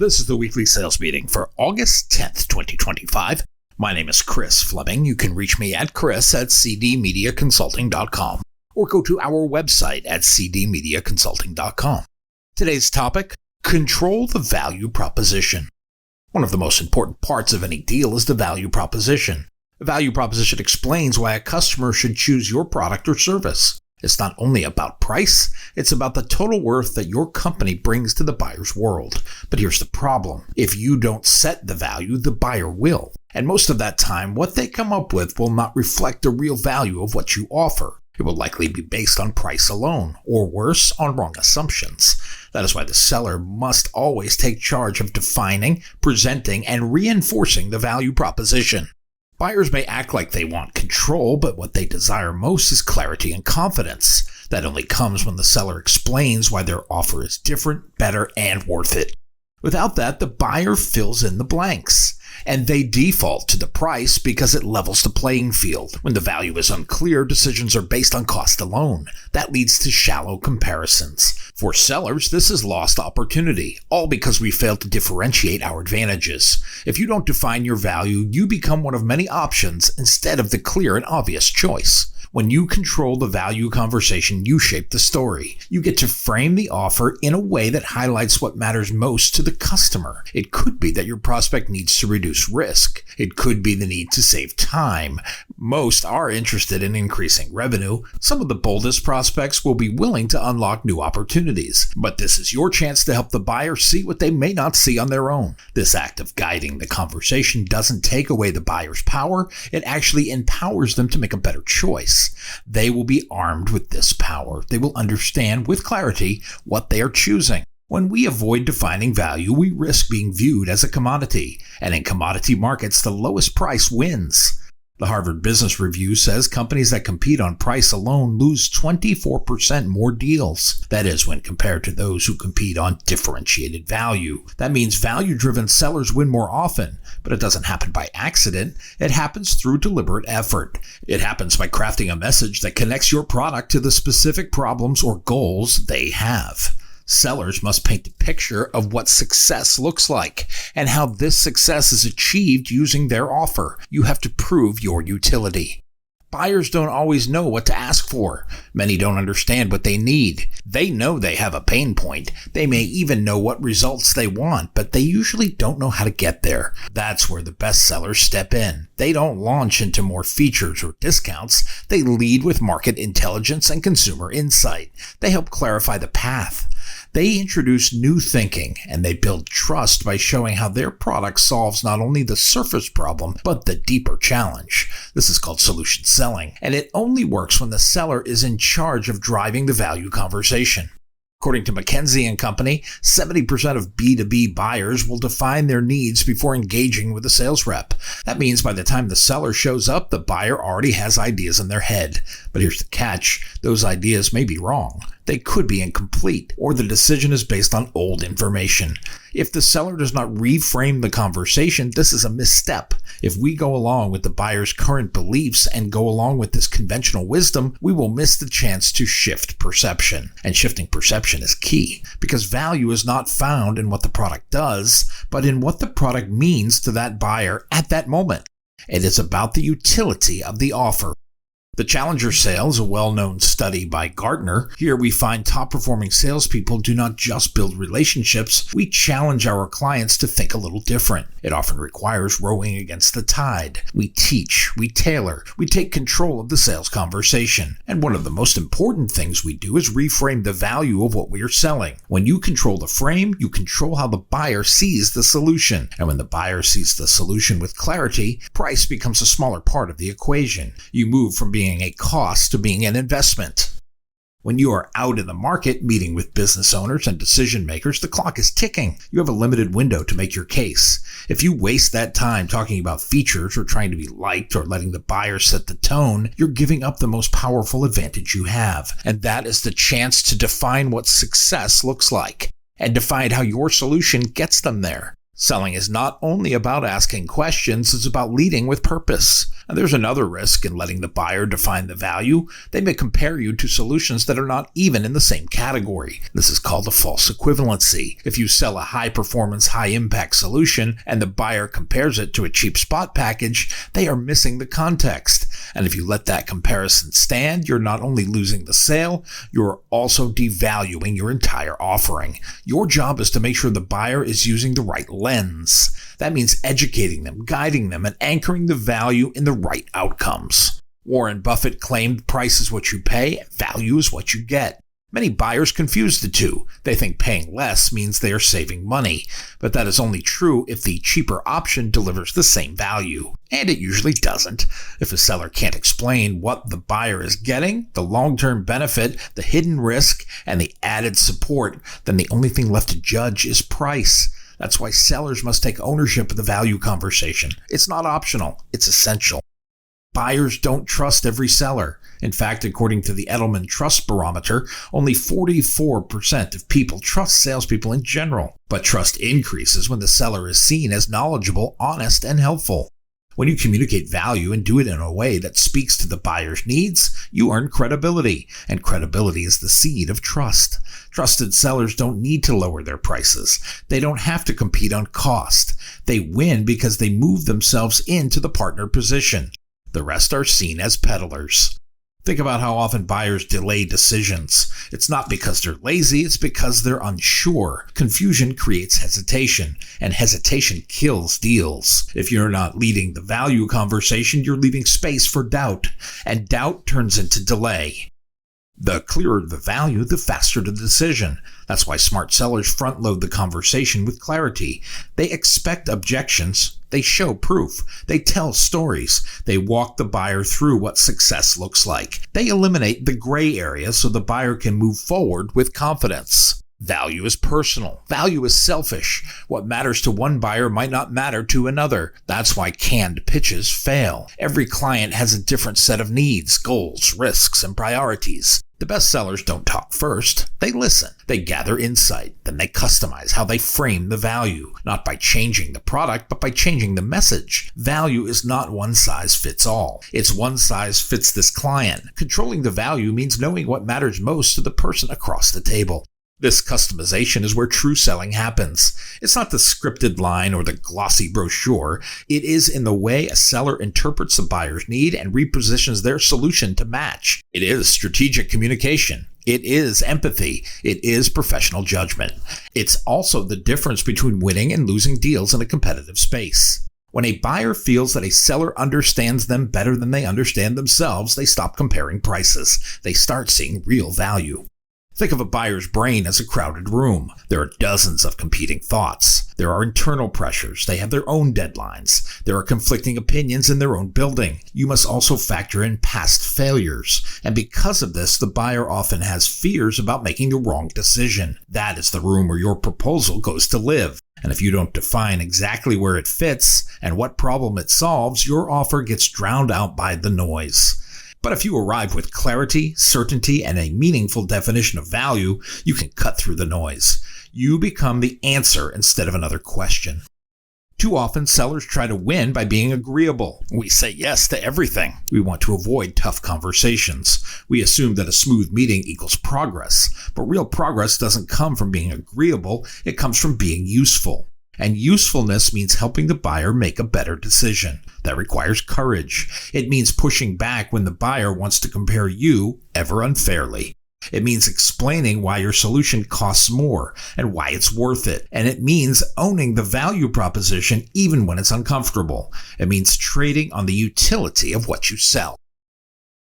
This is the weekly sales meeting for August 10th, 2025. My name is Chris Fleming. You can reach me at chris@cdmediaconsulting.com or go to our website at cdmediaconsulting.com. Today's topic, control the value proposition. One of the most important parts of any deal is the value proposition. The value proposition explains why a customer should choose your product or service. It's not only about price, it's about the total worth that your company brings to the buyer's world. But here's the problem. If you don't set the value, the buyer will. And most of that time, what they come up with will not reflect the real value of what you offer. It will likely be based on price alone, or worse, on wrong assumptions. That is why the seller must always take charge of defining, presenting, and reinforcing the value proposition. Buyers may act like they want control, but what they desire most is clarity and confidence. That only comes when the seller explains why their offer is different, better, and worth it. Without that, the buyer fills in the blanks, and they default to the price because it levels the playing field. When the value is unclear, decisions are based on cost alone. That leads to shallow comparisons. For sellers, this is lost opportunity, all because we failed to differentiate our advantages. If you don't define your value, you become one of many options instead of the clear and obvious choice. When you control the value conversation, you shape the story. You get to frame the offer in a way that highlights what matters most to the customer. It could be that your prospect needs to reduce risk. It could be the need to save time. Most are interested in increasing revenue. Some of the boldest prospects will be willing to unlock new opportunities. But this is your chance to help the buyer see what they may not see on their own. This act of guiding the conversation doesn't take away the buyer's power. It actually empowers them to make a better choice. They will be armed with this power. They will understand with clarity what they are choosing. When we avoid defining value, we risk being viewed as a commodity. And in commodity markets, the lowest price wins. The Harvard Business Review says companies that compete on price alone lose 24% more deals. That is when compared to those who compete on differentiated value. That means value-driven sellers win more often, but it doesn't happen by accident. It happens through deliberate effort. It happens by crafting a message that connects your product to the specific problems or goals they have. Sellers must paint a picture of what success looks like and how this success is achieved using their offer. You have to prove your utility. Buyers don't always know what to ask for. Many don't understand what they need. They know they have a pain point. They may even know what results they want, but they usually don't know how to get there. That's where the best sellers step in. They don't launch into more features or discounts. They lead with market intelligence and consumer insight. They help clarify the path. They introduce new thinking, and they build trust by showing how their product solves not only the surface problem, but the deeper challenge. This is called solution selling, and it only works when the seller is in charge of driving the value conversation. According to McKinsey & Company, 70% of B2B buyers will define their needs before engaging with a sales rep. That means by the time the seller shows up, the buyer already has ideas in their head. But here's the catch. Those ideas may be wrong. They could be incomplete, or the decision is based on old information. If the seller does not reframe the conversation, this is a misstep. If we go along with the buyer's current beliefs and go along with this conventional wisdom, we will miss the chance to shift perception. And shifting perception is key, because value is not found in what the product does, but in what the product means to that buyer at that moment. It is about the utility of the offer. The Challenger Sale is a well-known study by Gartner. Here we find top-performing salespeople do not just build relationships, we challenge our clients to think a little different. It often requires rowing against the tide. We teach, we tailor, we take control of the sales conversation. And one of the most important things we do is reframe the value of what we are selling. When you control the frame, you control how the buyer sees the solution. And when the buyer sees the solution with clarity, price becomes a smaller part of the equation. You move from being a cost to being an investment. When you are out in the market meeting with business owners and decision makers, the clock is ticking. You have a limited window to make your case. If you waste that time talking about features or trying to be liked or letting the buyer set the tone, you're giving up the most powerful advantage you have. And that is the chance to define what success looks like and define how your solution gets them there. Selling is not only about asking questions, it's about leading with purpose. And there's another risk in letting the buyer define the value. They may compare you to solutions that are not even in the same category. This is called a false equivalency. If you sell a high-performance, high-impact solution and the buyer compares it to a cheap spot package, they are missing the context. And if you let that comparison stand, you're not only losing the sale, you're also devaluing your entire offering. Your job is to make sure the buyer is using the right lens. That means educating them, guiding them, and anchoring the value in the right outcomes. Warren Buffett claimed price is what you pay, value is what you get. Many buyers confuse the two. They think paying less means they are saving money, but that is only true if the cheaper option delivers the same value. And it usually doesn't. If a seller can't explain what the buyer is getting, the long-term benefit, the hidden risk, and the added support, then the only thing left to judge is price. That's why sellers must take ownership of the value conversation. It's not optional, it's essential. Buyers don't trust every seller. In fact, according to the Edelman Trust Barometer, only 44% of people trust salespeople in general. But trust increases when the seller is seen as knowledgeable, honest, and helpful. When you communicate value and do it in a way that speaks to the buyer's needs, you earn credibility, and credibility is the seed of trust. Trusted sellers don't need to lower their prices. They don't have to compete on cost. They win because they move themselves into the partner position. The rest are seen as peddlers. Think about how often buyers delay decisions. It's not because they're lazy, it's because they're unsure. Confusion creates hesitation, and hesitation kills deals. If you're not leading the value conversation, you're leaving space for doubt, and doubt turns into delay. The clearer the value, the faster the decision. That's why smart sellers front-load the conversation with clarity. They expect objections. They show proof. They tell stories. They walk the buyer through what success looks like. They eliminate the gray area so the buyer can move forward with confidence. Value is personal. Value is selfish. What matters to one buyer might not matter to another. That's why canned pitches fail. Every client has a different set of needs, goals, risks, and priorities. The best sellers don't talk first. They listen. They gather insight. Then they customize how they frame the value, not by changing the product, but by changing the message. Value is not one size fits all. It's one size fits this client. Controlling the value means knowing what matters most to the person across the table. This customization is where true selling happens. It's not the scripted line or the glossy brochure. It is in the way a seller interprets the buyer's need and repositions their solution to match. It is strategic communication. It is empathy. It is professional judgment. It's also the difference between winning and losing deals in a competitive space. When a buyer feels that a seller understands them better than they understand themselves, they stop comparing prices. They start seeing real value. Think of a buyer's brain as a crowded room. There are dozens of competing thoughts. There are internal pressures. They have their own deadlines. There are conflicting opinions in their own building. You must also factor in past failures. And because of this, the buyer often has fears about making the wrong decision. That is the room where your proposal goes to live. And if you don't define exactly where it fits and what problem it solves, your offer gets drowned out by the noise. But if you arrive with clarity, certainty, and a meaningful definition of value, you can cut through the noise. You become the answer instead of another question. Too often, sellers try to win by being agreeable. We say yes to everything. We want to avoid tough conversations. We assume that a smooth meeting equals progress. But real progress doesn't come from being agreeable. It comes from being useful. And usefulness means helping the buyer make a better decision. That requires courage. It means pushing back when the buyer wants to compare you, ever unfairly. It means explaining why your solution costs more and why it's worth it. And it means owning the value proposition even when it's uncomfortable. It means trading on the utility of what you sell.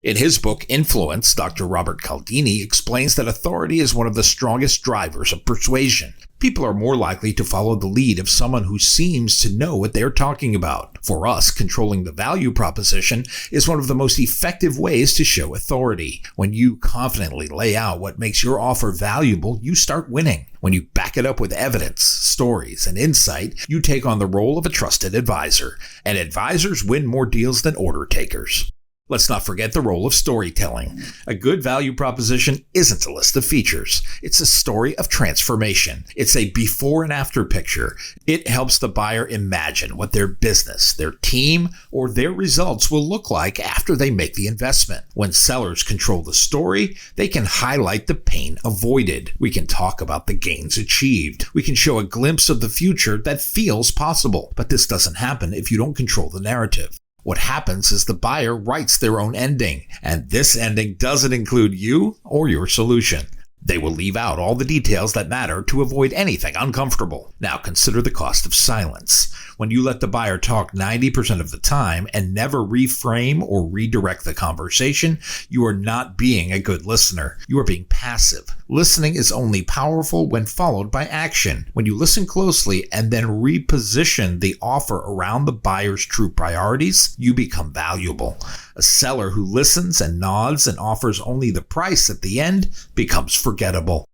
In his book, Influence, Dr. Robert Cialdini explains that authority is one of the strongest drivers of persuasion. People are more likely to follow the lead of someone who seems to know what they're talking about. For us, controlling the value proposition is one of the most effective ways to show authority. When you confidently lay out what makes your offer valuable, you start winning. When you back it up with evidence, stories, and insight, you take on the role of a trusted advisor. And advisors win more deals than order takers. Let's not forget the role of storytelling. A good value proposition isn't a list of features. It's a story of transformation. It's a before and after picture. It helps the buyer imagine what their business, their team, or their results will look like after they make the investment. When sellers control the story, they can highlight the pain avoided. We can talk about the gains achieved. We can show a glimpse of the future that feels possible. But this doesn't happen if you don't control the narrative. What happens is the buyer writes their own ending, and this ending doesn't include you or your solution. They will leave out all the details that matter to avoid anything uncomfortable. Now consider the cost of silence. When you let the buyer talk 90% of the time and never reframe or redirect the conversation, you are not being a good listener. You are being passive. Listening is only powerful when followed by action. When you listen closely and then reposition the offer around the buyer's true priorities, you become valuable. A seller who listens and nods and offers only the price at the end becomes forgettable.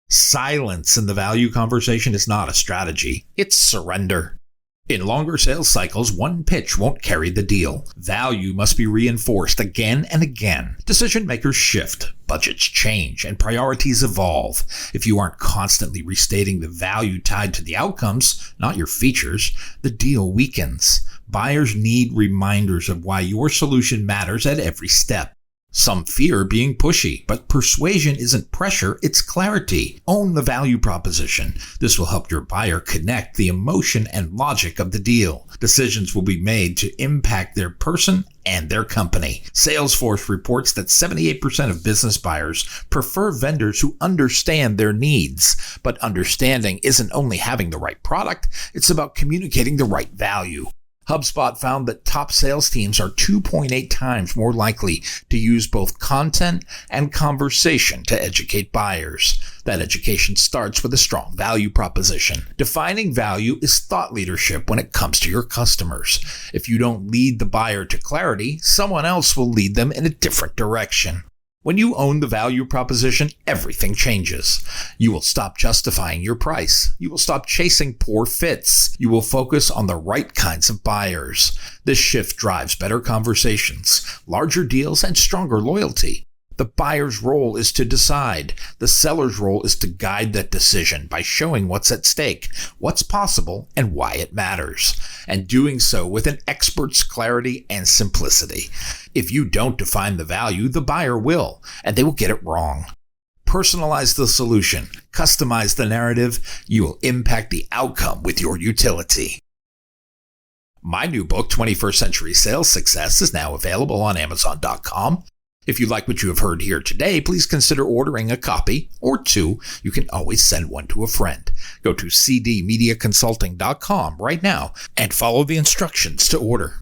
Silence in the value conversation is not a strategy. It's surrender. In longer sales cycles, one pitch won't carry the deal. Value must be reinforced again and again. Decision makers shift, budgets change, and priorities evolve. If you aren't constantly restating the value tied to the outcomes, not your features, the deal weakens. Buyers need reminders of why your solution matters at every step. Some fear being pushy, but persuasion isn't pressure, it's clarity. Own the value proposition. This will help your buyer connect the emotion and logic of the deal. Decisions will be made to impact their person and their company. Salesforce reports that 78% of business buyers prefer vendors who understand their needs. But understanding isn't only having the right product, it's about communicating the right value. HubSpot found that top sales teams are 2.8 times more likely to use both content and conversation to educate buyers. That education starts with a strong value proposition. Defining value is thought leadership when it comes to your customers. If you don't lead the buyer to clarity, someone else will lead them in a different direction. When you own the value proposition, everything changes. You will stop justifying your price. You will stop chasing poor fits. You will focus on the right kinds of buyers. This shift drives better conversations, larger deals, and stronger loyalty. The buyer's role is to decide. The seller's role is to guide that decision by showing what's at stake, what's possible, and why it matters. And doing so with an expert's clarity and simplicity. If you don't define the value, the buyer will, and they will get it wrong. Personalize the solution. Customize the narrative. You will impact the outcome with your utility. My new book, 21st Century Sales Success, is now available on Amazon.com. If you like what you have heard here today, please consider ordering a copy or two. You can always send one to a friend. Go to cdmediaconsulting.com right now and follow the instructions to order.